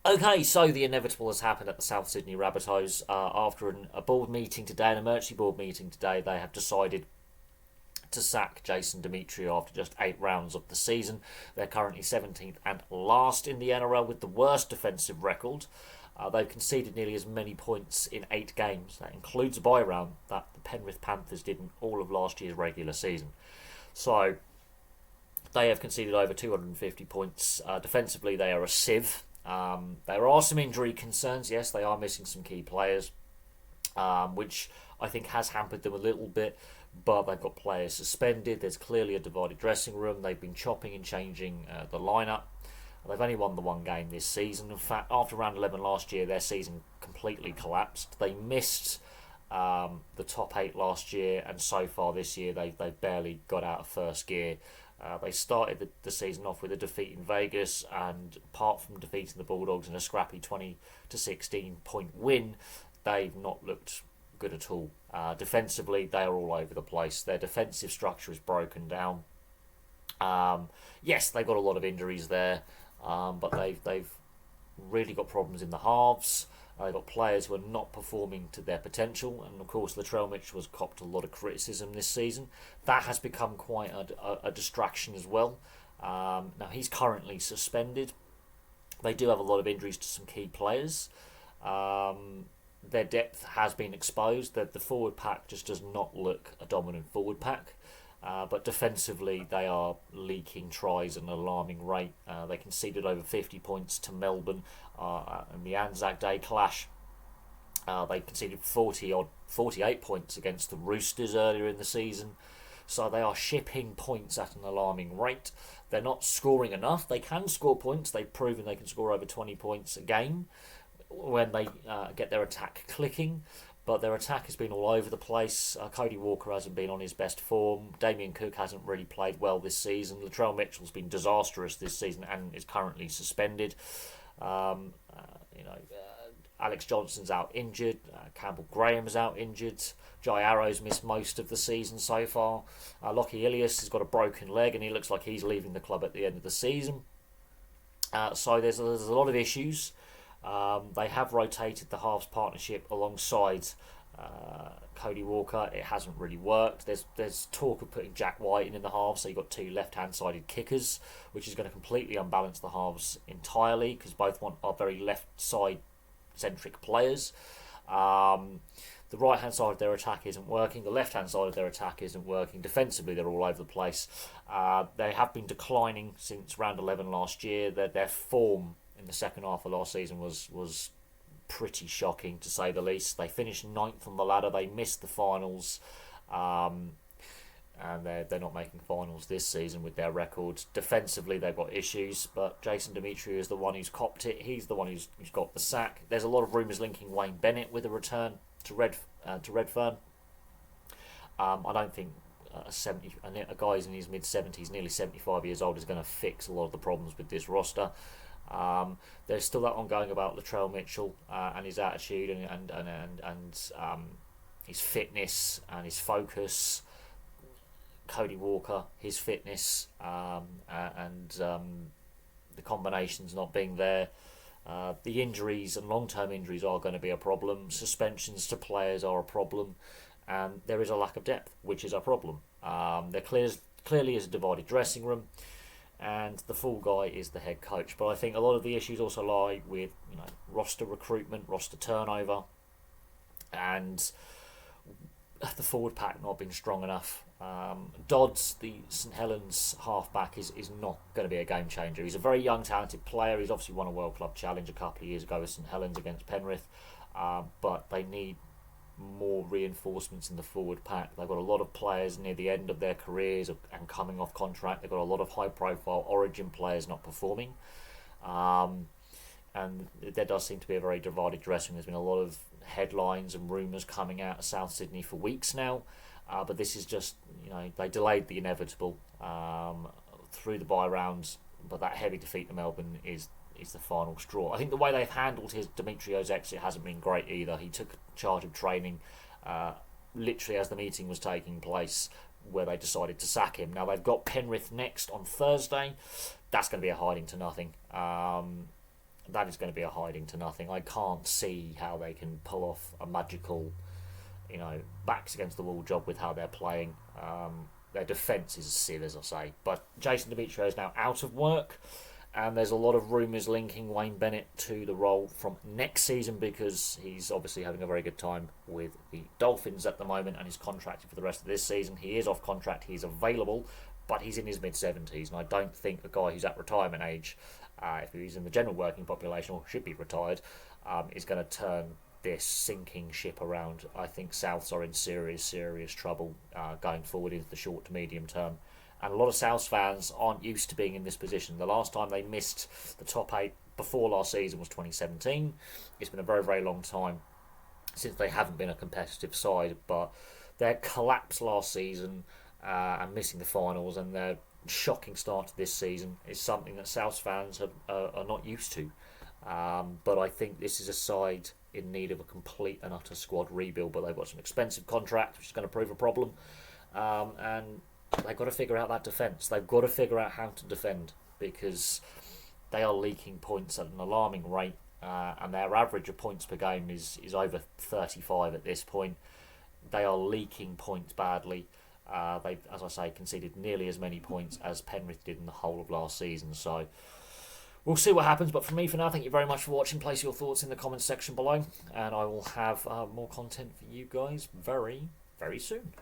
Okay, so the inevitable has happened at the South Sydney Rabbitohs. After a board meeting today, an emergency board meeting today, they have decided to sack Jason Demetriou after just 8 rounds of the season. They're currently 17th and last in the NRL with the worst defensive record. They've conceded nearly as many points in 8 games. That includes a bye round that the Penrith Panthers did in all of last year's regular season. So they have conceded over 250 points. Defensively, they are a sieve. There are some injury concerns. Yes, they are missing some key players, which I think has hampered them a little bit. But they've got players suspended. There's clearly a divided dressing room. They've been chopping and changing the lineup. They've only won the one game this season. In fact, after round 11 last year, their season completely collapsed. They missed the top 8 last year, and so far this year, they've barely got out of first gear. They started the season off with a defeat in Vegas, and apart from defeating the Bulldogs in a scrappy 20-16 point win, they've not looked good at all. Defensively, they are all over the place. Their defensive structure is broken down. Yes, they've got a lot of injuries there, but they've really got problems in the halves. They've got players who are not performing to their potential, and of course, Latrell Mitchell has copped a lot of criticism this season. That has become quite a distraction as well. Now he's currently suspended. They do have a lot of injuries to some key players. Their depth has been exposed. The forward pack just does not look a dominant forward pack. But defensively, they are leaking tries at an alarming rate. They conceded over 50 points to Melbourne in the Anzac Day clash. They conceded 48 points against the Roosters earlier in the season. So they are shipping points at an alarming rate. They're not scoring enough. They can score points. They've proven they can score over 20 points a game when they get their attack clicking. But their attack has been all over the place. Cody Walker hasn't been on his best form. Damien Cook hasn't really played well this season. Latrell Mitchell's been disastrous this season and is currently suspended. Alex Johnson's out injured. Campbell Graham's out injured. Jai Arrow's missed most of the season so far. Lockie Ilias has got a broken leg and he looks like he's leaving the club at the end of the season. So there's a lot of issues. They have rotated the halves partnership alongside Cody Walker. It hasn't really worked. There's talk of putting Jack White in the halves, so you've got two left-hand sided kickers, which is going to completely unbalance the halves entirely because both are very left side centric players. The right hand side of their attack isn't working. The left hand side of their attack isn't working. Defensively, they're all over the place. They have been declining since round 11 last year. Their form in the second half of last season was pretty shocking, to say the least. They finished ninth on the ladder. They missed the finals, and they're not making finals this season with their record. Defensively, they've got issues, but Jason Demetriou is the one who's copped it. He's the one who's got the sack. There's a lot of rumours linking Wayne Bennett with a return to Redfern. I don't think a guy who's in his mid-70s, nearly 75 years old, is going to fix a lot of the problems with this roster. There's still that ongoing about Latrell Mitchell and his attitude and his fitness and his focus. Cody Walker, his fitness and the combinations not being there. The injuries and long-term injuries are going to be a problem. Suspensions to players are a problem, and there is a lack of depth, which is a problem. There clearly is a divided dressing room, and the fall guy is the head coach. But I think a lot of the issues also lie with roster recruitment, roster turnover, and the forward pack not being strong enough. Dodds, the St Helens halfback, is not going to be a game changer. He's a very young, talented player. He's obviously won a World Club Challenge a couple of years ago with St Helens against Penrith, but they need more reinforcements in the forward pack. They've got a lot of players near the end of their careers and coming off contract. They've got a lot of high-profile Origin players not performing, and there does seem to be a very divided dressing. There's been a lot of headlines and rumours coming out of South Sydney for weeks now, but this is just, they delayed the inevitable through the bye rounds, but that heavy defeat to Melbourne is the final straw. I think the way they've handled Demetriou's exit hasn't been great either. He took charge of training literally as the meeting was taking place, where they decided to sack him. Now they've got Penrith next on Thursday. That's going to be a hiding to nothing. that is going to be a hiding to nothing. I can't see how they can pull off a magical, backs against the wall job with how they're playing. Their defence is a sieve, as I say. But Jason Demetriou is now out of work, and there's a lot of rumours linking Wayne Bennett to the role from next season, because he's obviously having a very good time with the Dolphins at the moment and is contracted for the rest of this season. He is off contract, he's available, but he's in his mid-70s, and I don't think a guy who's at retirement age, if he's in the general working population or should be retired, is going to turn this sinking ship around. I think Souths are in serious trouble going forward into the short to medium term. And a lot of Souths fans aren't used to being in this position. The last time they missed the top 8 before last season was 2017. It's been a very, very long time since they haven't been a competitive side. But their collapse last season and missing the finals and their shocking start to this season is something that Souths fans are not used to. But I think this is a side in need of a complete and utter squad rebuild. But they've got some expensive contract, which is going to prove a problem. And they've got to figure out that defence. They've got to figure out how to defend, because they are leaking points at an alarming rate, and their average of points per game is over 35 at this point. They are leaking points badly. They, as I say, conceded nearly as many points as Penrith did in the whole of last season. So we'll see what happens. But for me, for now, thank you very much for watching. Place your thoughts in the comments section below, and I will have more content for you guys very, very soon.